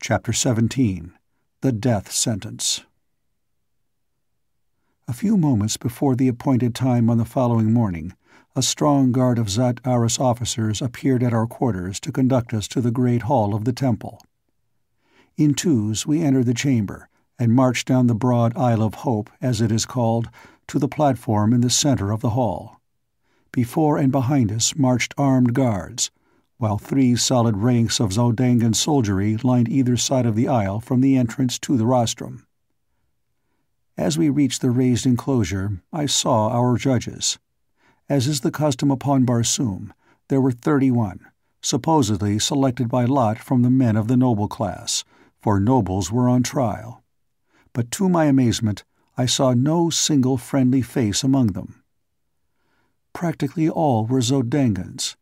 Chapter 17. The Death Sentence. A few moments before the appointed time on the following morning, a strong guard of Zat Aris officers appeared at our quarters to conduct us to the great hall of the temple. In twos we entered the chamber, and marched down the broad Isle of Hope, as it is called, to the platform in the center of the hall. Before and behind us marched armed guards, while 3 solid ranks of Zodangan soldiery lined either side of the aisle from the entrance to the rostrum. As we reached the raised enclosure, I saw our judges. As is the custom upon Barsoom, there were 31, supposedly selected by lot from the men of the noble class, for nobles were on trial. But to my amazement, I saw no single friendly face among them. Practically all were Zodangans,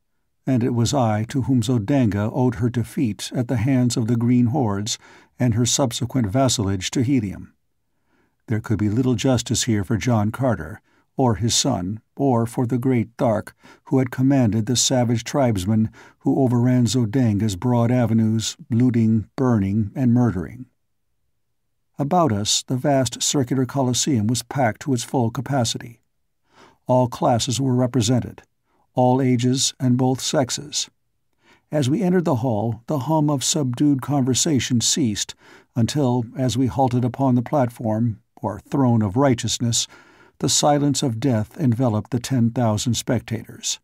and it was I to whom Zodanga owed her defeat at the hands of the Green Hordes and her subsequent vassalage to Helium. There could be little justice here for John Carter, or his son, or for the great Thark who had commanded the savage tribesmen who overran Zodanga's broad avenues, looting, burning, and murdering. About us the vast circular coliseum was packed to its full capacity. All classes were represented, all ages and both sexes. As we entered the hall, the hum of subdued conversation ceased until, as we halted upon the platform, or throne of righteousness, the silence of death enveloped the 10,000 spectators.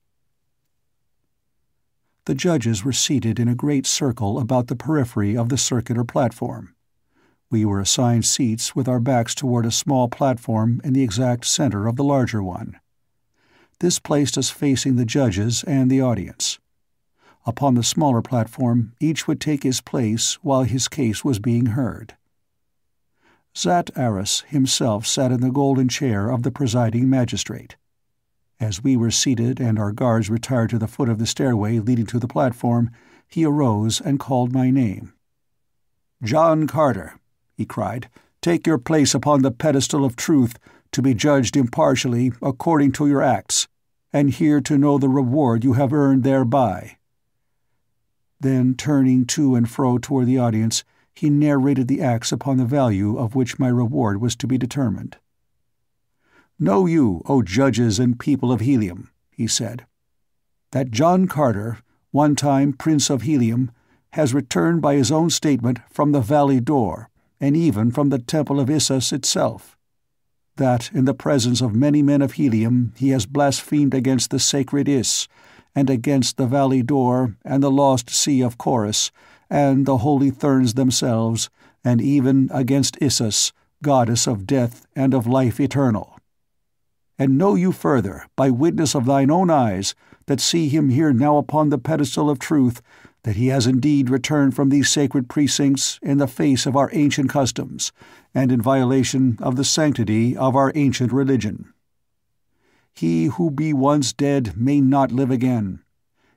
The judges were seated in a great circle about the periphery of the circular platform. We were assigned seats with our backs toward a small platform in the exact center of the larger one. This placed us facing the judges and the audience. Upon the smaller platform, each would take his place while his case was being heard. Zat Aris himself sat in the golden chair of the presiding magistrate. As we were seated and our guards retired to the foot of the stairway leading to the platform, he arose and called my name. "John Carter," he cried, "take your place upon the pedestal of truth, to be judged impartially according to your acts, and here to know the reward you have earned thereby." Then, turning to and fro toward the audience, he narrated the acts upon the value of which my reward was to be determined. "Know you, O judges and people of Helium," he said, "that John Carter, one time Prince of Helium, has returned by his own statement from the Valley Dor, and even from the Temple of Issus itself. That in the presence of many men of Helium he has blasphemed against the sacred Iss, and against the Valley Dor and the lost sea of Chorus, and the holy Therns themselves, and even against Issus, goddess of death and of life eternal. And know you further, by witness of thine own eyes, that see him here now upon the pedestal of truth, that he has indeed returned from these sacred precincts in the face of our ancient customs, and in violation of the sanctity of our ancient religion. He who be once dead may not live again.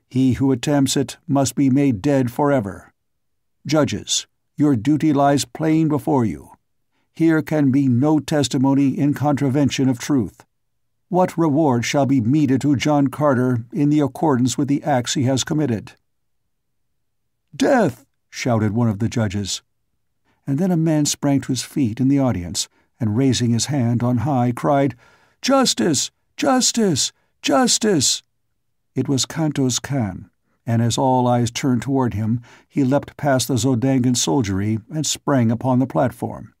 He who attempts it must be made dead forever. Judges, your duty lies plain before you. Here can be no testimony in contravention of truth. What reward shall be meted to John Carter in the accordance with the acts he has committed?" "Death!" shouted one of the judges. And then a man sprang to his feet in the audience, and raising his hand on high, cried, "Justice! Justice! Justice!" It was Kantos Khan, and as all eyes turned toward him, he leapt past the Zodangan soldiery and sprang upon the platform.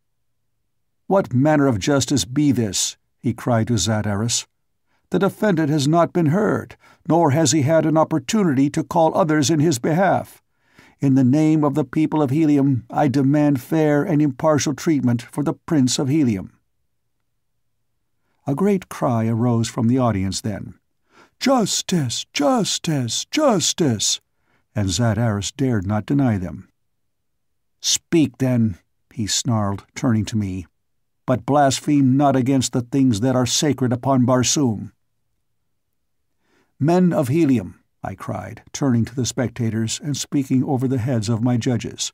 "What manner of justice be this?" he cried to Zat Aris. "The defendant has not been heard, nor has he had an opportunity to call others in his behalf. In the name of the people of Helium, I demand fair and impartial treatment for the Prince of Helium." A great cry arose from the audience then. "Justice! Justice! Justice!" and Zat Aris dared not deny them. "Speak, then," he snarled, turning to me, "but blaspheme not against the things that are sacred upon Barsoom." "Men of Helium," I cried, turning to the spectators and speaking over the heads of my judges,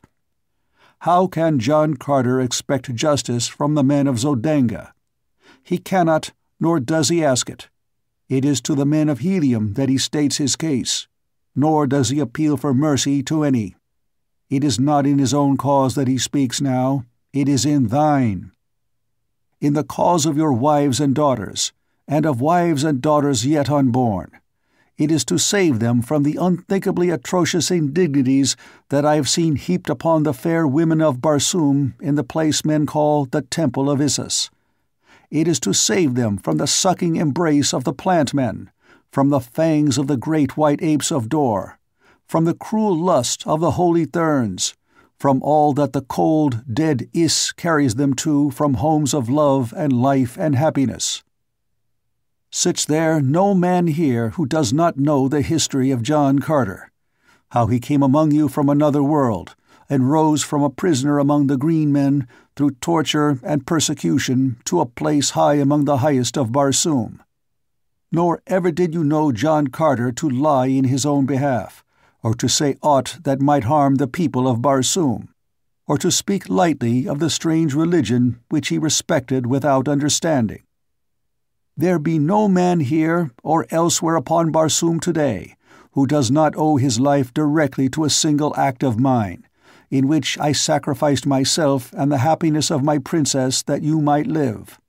"how can John Carter expect justice from the men of Zodanga? He cannot, nor does he ask it. It is to the men of Helium that he states his case, nor does he appeal for mercy to any. It is not in his own cause that he speaks now, it is in thine. In the cause of your wives and daughters, and of wives and daughters yet unborn. It is to save them from the unthinkably atrocious indignities that I have seen heaped upon the fair women of Barsoom in the place men call the Temple of Issus. It is to save them from the sucking embrace of the plant men, from the fangs of the great white apes of Dor, from the cruel lust of the holy Therns, from all that the cold, dead Iss carries them to from homes of love and life and happiness. Sits there no man here who does not know the history of John Carter, how he came among you from another world, and rose from a prisoner among the green men through torture and persecution to a place high among the highest of Barsoom. Nor ever did you know John Carter to lie in his own behalf, or to say aught that might harm the people of Barsoom, or to speak lightly of the strange religion which he respected without understanding. There be no man here or elsewhere upon Barsoom today who does not owe his life directly to a single act of mine, in which I sacrificed myself and the happiness of my princess that you might live.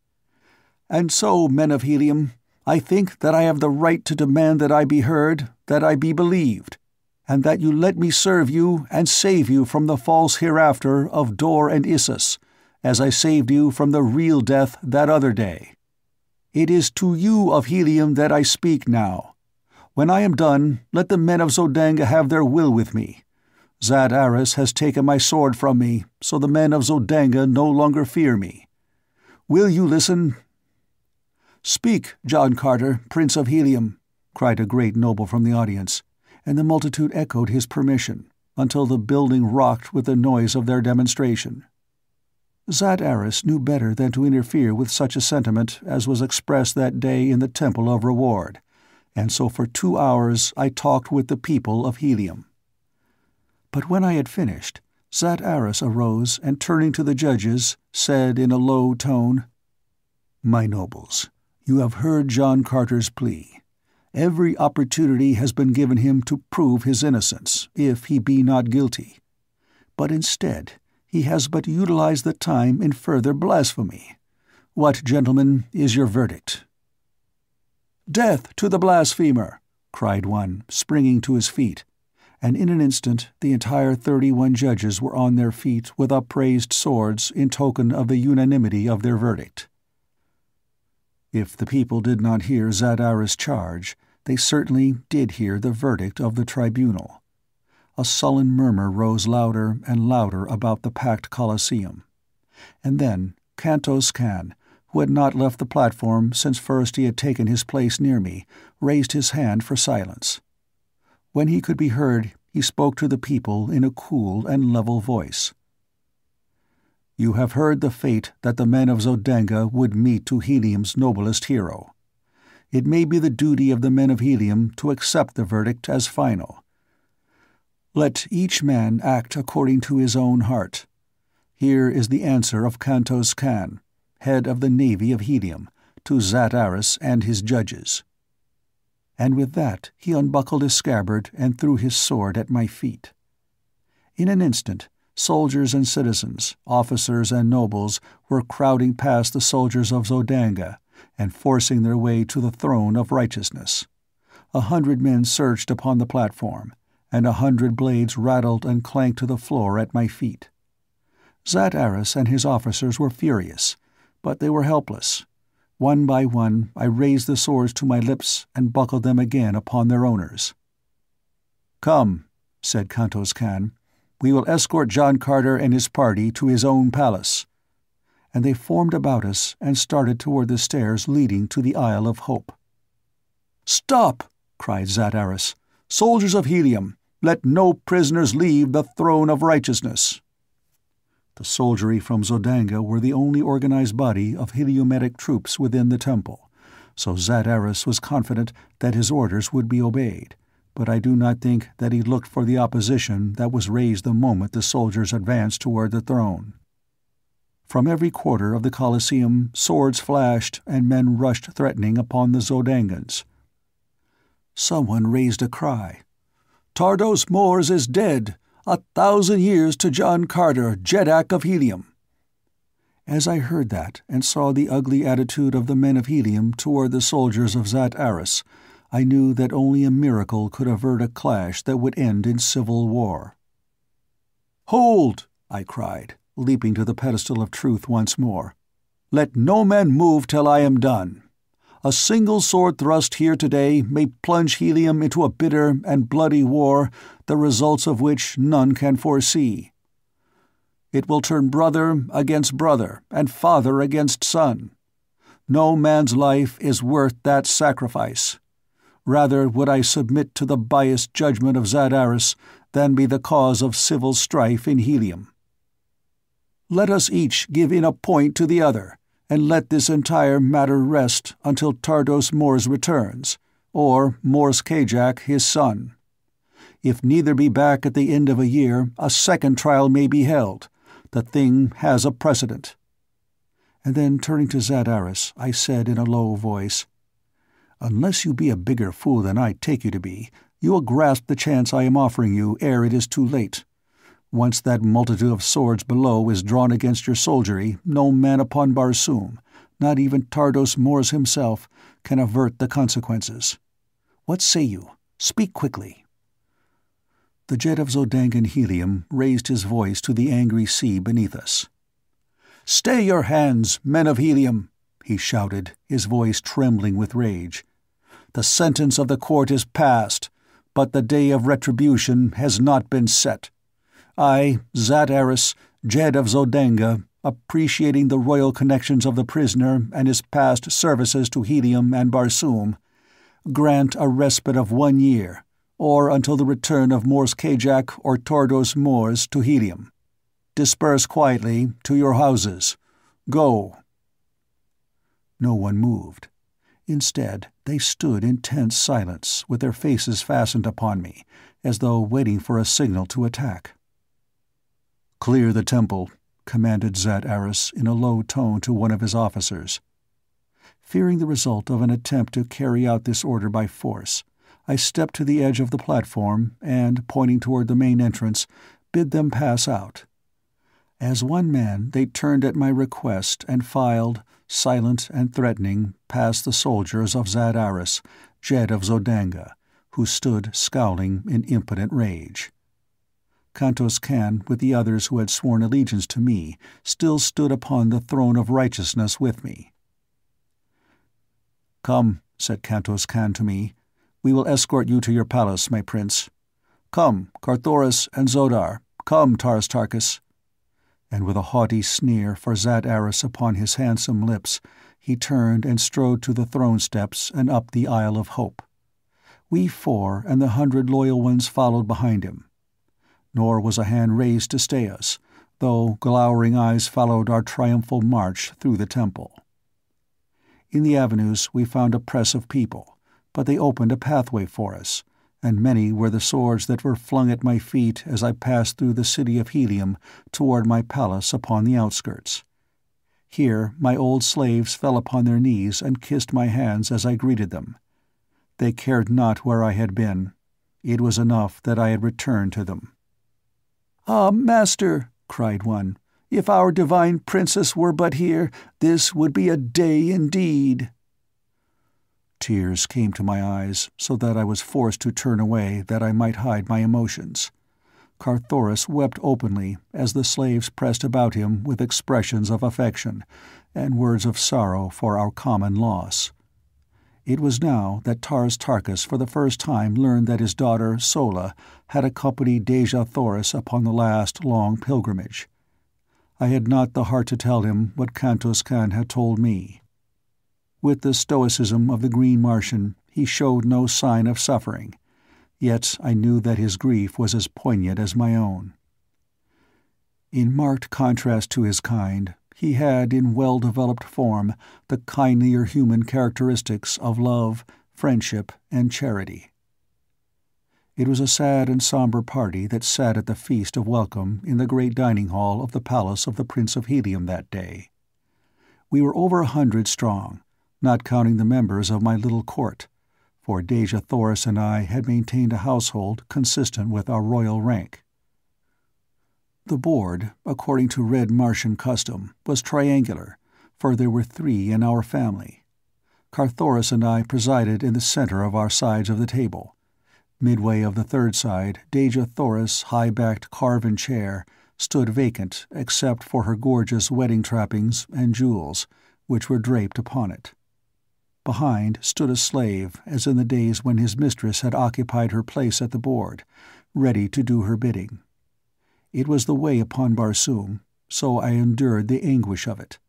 And so, men of Helium, I think that I have the right to demand that I be heard, that I be believed, and that you let me serve you and save you from the false hereafter of Dor and Issus, as I saved you from the real death that other day. It is to you of Helium that I speak now. When I am done, let the men of Zodanga have their will with me. Zat Aris has taken my sword from me, so the men of Zodanga no longer fear me. Will you listen?" "Speak, John Carter, Prince of Helium," cried a great noble from the audience, and the multitude echoed his permission, until the building rocked with the noise of their demonstration. Zat Aris knew better than to interfere with such a sentiment as was expressed that day in the Temple of Reward, and so for 2 hours I talked with the people of Helium. But when I had finished, Zat Aris arose and, turning to the judges, said in a low tone, "My nobles, you have heard John Carter's plea. Every opportunity has been given him to prove his innocence, if he be not guilty. But instead, he has but utilized the time in further blasphemy. What, gentlemen, is your verdict?" "Death to the blasphemer!" cried one, springing to his feet, and in an instant the entire 31 judges were on their feet with upraised swords in token of the unanimity of their verdict. If the people did not hear Zat Aris' charge, they certainly did hear the verdict of the tribunal. A sullen murmur rose louder and louder about the packed Colosseum. And then Kantos Kan, who had not left the platform since first he had taken his place near me, raised his hand for silence. When he could be heard, he spoke to the people in a cool and level voice. "You have heard the fate that the men of Zodanga would meet to Helium's noblest hero. It may be the duty of the men of Helium to accept the verdict as final. Let each man act according to his own heart. Here is the answer of Kantos Kan, head of the Navy of Helium, to Zat Aris and his judges." And with that he unbuckled his scabbard and threw his sword at my feet. In an instant, soldiers and citizens, officers and nobles were crowding past the soldiers of Zodanga and forcing their way to the throne of righteousness. 100 men surged upon the platform, and 100 blades rattled and clanked to the floor at my feet. Zat Aris and his officers were furious, but they were helpless. One by one I raised the swords to my lips and buckled them again upon their owners. "Come," said Kantos Kan, "we will escort John Carter and his party to his own palace." And they formed about us and started toward the stairs leading to the Isle of Hope. "Stop!" cried Zat Aris. "Soldiers of Helium, let no prisoners leave the throne of righteousness." The soldiery from Zodanga were the only organized body of Heliometic troops within the temple, so Zat Aris was confident that his orders would be obeyed, but I do not think that he looked for the opposition that was raised the moment the soldiers advanced toward the throne. From every quarter of the Colosseum swords flashed and men rushed threatening upon the Zodangans. Someone raised a cry. "Tardos Mors is dead! 1,000 years to John Carter, Jeddak of Helium." As I heard that and saw the ugly attitude of the men of Helium toward the soldiers of Zat Aris, I knew that only a miracle could avert a clash that would end in civil war. "Hold!" I cried, leaping to the pedestal of truth once more. "Let no man move till I am done. A single sword thrust here today may plunge Helium into a bitter and bloody war, the results of which none can foresee. It will turn brother against brother and father against son. No man's life is worth that sacrifice. Rather would I submit to the biased judgment of Zat Aris than be the cause of civil strife in Helium. Let us each give in a point to the other, and let this entire matter rest until Tardos Mors returns, or Mors Kajak his son. If neither be back at the end of a year, a second trial may be held. The thing has a precedent." And then, turning to Zat Aris, I said in a low voice, "Unless you be a bigger fool than I take you to be, you will grasp the chance I am offering you ere it is too late. Once that multitude of swords below is drawn against your soldiery, no man upon Barsoom, not even Tardos Mors himself, can avert the consequences. What say you? Speak quickly." The jet of Zodangan helium raised his voice to the angry sea beneath us. "Stay your hands, men of helium!" he shouted, his voice trembling with rage. "The sentence of the court is passed, but the day of retribution has not been set. I, Zat Aris, Jed of Zodanga, appreciating the royal connections of the prisoner and his past services to Helium and Barsoom, grant a respite of 1 year, or until the return of Mors Kajak or Tardos Mors to Helium. Disperse quietly to your houses. Go." No one moved. Instead, they stood in tense silence, with their faces fastened upon me, as though waiting for a signal to attack. "Clear the temple," commanded Zat Aris in a low tone to one of his officers. Fearing the result of an attempt to carry out this order by force, I stepped to the edge of the platform and, pointing toward the main entrance, bid them pass out. As one man, they turned at my request and filed, silent and threatening, past the soldiers of Zat Aris, Jed of Zodanga, who stood scowling in impotent rage. Kantos Kan, with the others who had sworn allegiance to me, still stood upon the throne of righteousness with me. "Come," said Kantos Kan to me, "we will escort you to your palace, my prince. Come, Carthoris and Zodar, come, Tars Tarkas." And with a haughty sneer for Zat Aris upon his handsome lips, he turned and strode to the throne steps and up the Isle of Hope. We 4 and the 100 loyal ones followed behind him. Nor was a hand raised to stay us, though glowering eyes followed our triumphal march through the temple. In the avenues we found a press of people, but they opened a pathway for us, and many were the swords that were flung at my feet as I passed through the city of Helium toward my palace upon the outskirts. Here my old slaves fell upon their knees and kissed my hands as I greeted them. They cared not where I had been. It was enough that I had returned to them. "Ah, master," cried one, "if our divine princess were but here, this would be a day indeed." Tears came to my eyes, so that I was forced to turn away that I might hide my emotions. Carthoris wept openly as the slaves pressed about him with expressions of affection and words of sorrow for our common loss. It was now that Tars Tarkas for the first time learned that his daughter, Sola, had accompanied Dejah Thoris upon the last long pilgrimage. I had not the heart to tell him what Kantos Kan had told me. With the stoicism of the Green Martian, he showed no sign of suffering, yet I knew that his grief was as poignant as my own. In marked contrast to his kind, he had in well-developed form the kindlier human characteristics of love, friendship, and charity. It was a sad and somber party that sat at the feast of welcome in the great dining hall of the palace of the Prince of Helium that day. We were over 100 strong, not counting the members of my little court, for Dejah Thoris and I had maintained a household consistent with our royal rank. The board, according to Red Martian custom, was triangular, for there were 3 in our family. Carthoris and I presided in the center of our sides of the table. Midway of the third side, Dejah Thoris' high-backed carven chair stood vacant except for her gorgeous wedding trappings and jewels, which were draped upon it. Behind stood a slave, as in the days when his mistress had occupied her place at the board, ready to do her bidding. It was the way upon Barsoom, so I endured the anguish of it,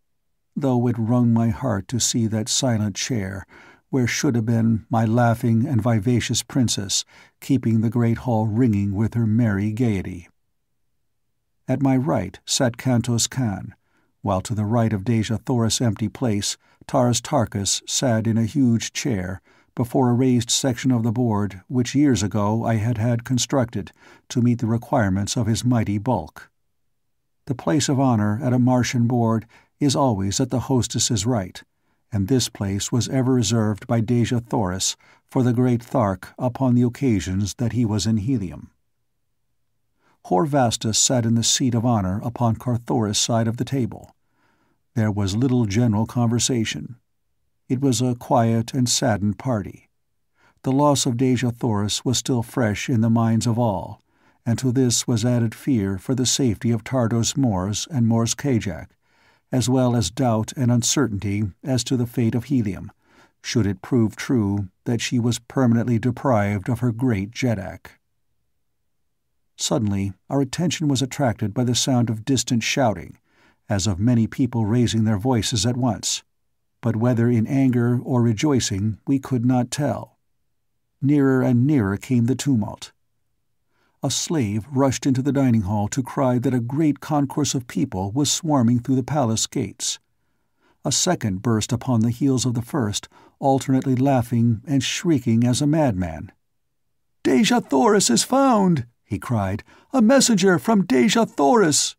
though it wrung my heart to see that silent chair, where should have been my laughing and vivacious princess, keeping the great hall ringing with her merry gaiety. At my right sat Kantos Kan, while to the right of Dejah Thoris' empty place, Tars Tarkas sat in a huge chair before a raised section of the board which years ago I had had constructed to meet the requirements of his mighty bulk. The place of honor at a Martian board is always at the hostess's right, and this place was ever reserved by Dejah Thoris for the great Thark upon the occasions that he was in Helium. Horvastus sat in the seat of honor upon Carthoris' side of the table. There was little general conversation. It was a quiet and saddened party. The loss of Dejah Thoris was still fresh in the minds of all, and to this was added fear for the safety of Tardos Mors and Mors Kajak, as well as doubt and uncertainty as to the fate of Helium, should it prove true that she was permanently deprived of her great Jeddak. Suddenly, our attention was attracted by the sound of distant shouting, as of many people raising their voices at once, but whether in anger or rejoicing we could not tell. Nearer and nearer came the tumult. A slave rushed into the dining hall to cry that a great concourse of people was swarming through the palace gates. A second burst upon the heels of the first, alternately laughing and shrieking as a madman. "Dejah Thoris is found!" he cried. "A messenger from Dejah Thoris!"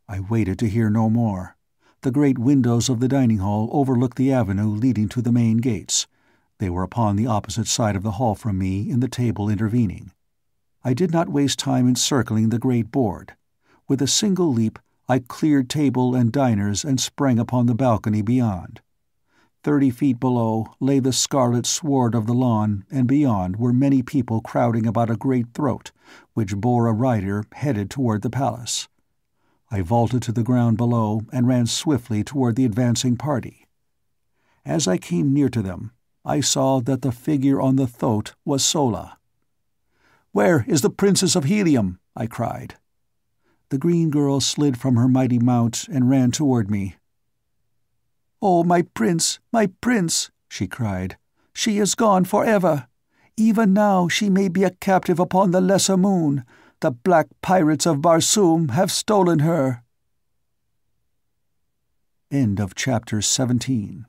I waited to hear no more. The great windows of the dining hall overlooked the avenue leading to the main gates. They were upon the opposite side of the hall from me, in the table intervening. I did not waste time encircling the great board. With a single leap, I cleared table and diners and sprang upon the balcony beyond. 30 feet below lay the scarlet sward of the lawn, and beyond were many people crowding about a great throat, which bore a rider headed toward the palace. I vaulted to the ground below and ran swiftly toward the advancing party. As I came near to them, I saw that the figure on the thoat was Sola. "Where is the Princess of Helium?" I cried. The green girl slid from her mighty mount and ran toward me. "Oh, my prince, she cried. "She is gone forever. Even now she may be a captive upon the lesser moon. The black pirates of Barsoom have stolen her." End of chapter 17.